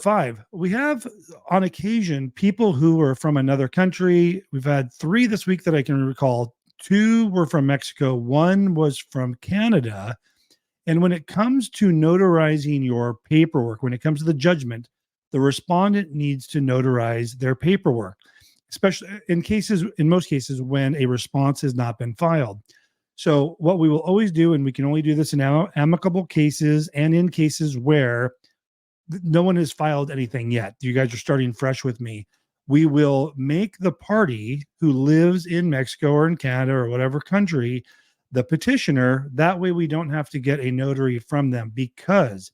5, we have on occasion people who are from another country. We've had 3 this week that I can recall. 2 were from Mexico, 1 was from Canada. And when it comes to notarizing your paperwork, when it comes to the judgment, the respondent needs to notarize their paperwork, especially in most cases, when a response has not been filed. So what we will always do, and we can only do this in amicable cases and in cases where no one has filed anything yet. You guys are starting fresh with me. We will make the party who lives in Mexico or in Canada or whatever country the petitioner. That way we don't have to get a notary from them, because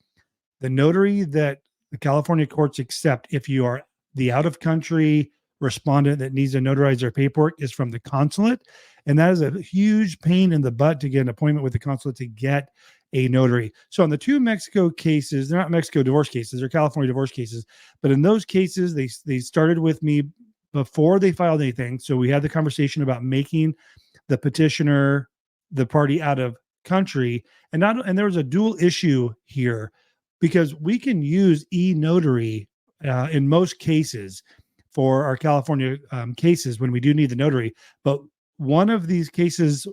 the notary that the California courts accept if you are the out-of-country respondent that needs to notarize their paperwork is from the consulate. And that is a huge pain in the butt to get an appointment with the consulate to get a notary. So in the 2 Mexico cases, they're not Mexico divorce cases, they're California divorce cases. But in those cases, they started with me before they filed anything. So we had the conversation about making the petitioner the party out of country. And there was a dual issue here, because we can use E-Notary in most cases for our California cases when we do need the notary. But 2 of these cases,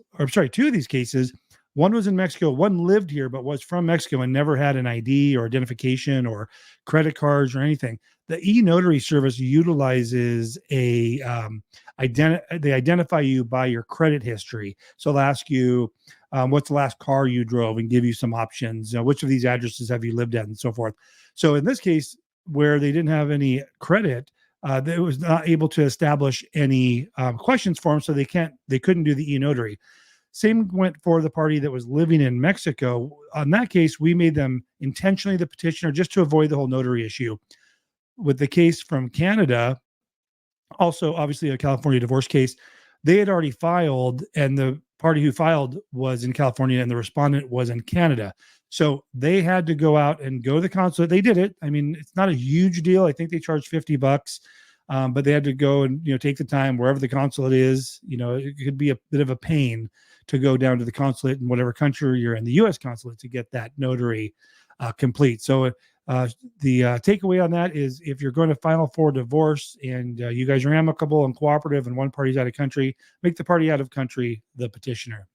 one was in Mexico, one lived here, but was from Mexico and never had an ID or identification or credit cards or anything. The E-Notary service utilizes they identify you by your credit history. So they'll ask you, what's the last car you drove, and give you some options. Which of these addresses have you lived at, and so forth. So in this case, where they didn't have any credit, they was not able to establish any questions for them, so they couldn't do the E-Notary. Same went for the party that was living in Mexico. On that case, we made them intentionally the petitioner just to avoid the whole notary issue. With the case from Canada, also obviously a California divorce case, they had already filed, and the party who filed was in California and the respondent was in Canada. So they had to go out and go to the consulate. They did it. I mean, it's not a huge deal. I think they charged $50, but they had to go and take the time wherever the consulate is. It could be a bit of a pain to go down to the consulate in whatever country you're in, the U.S. consulate, to get that notary complete. So the takeaway on that is, if you're going to file for divorce and you guys are amicable and cooperative and one party's out of country, make the party out of country the petitioner.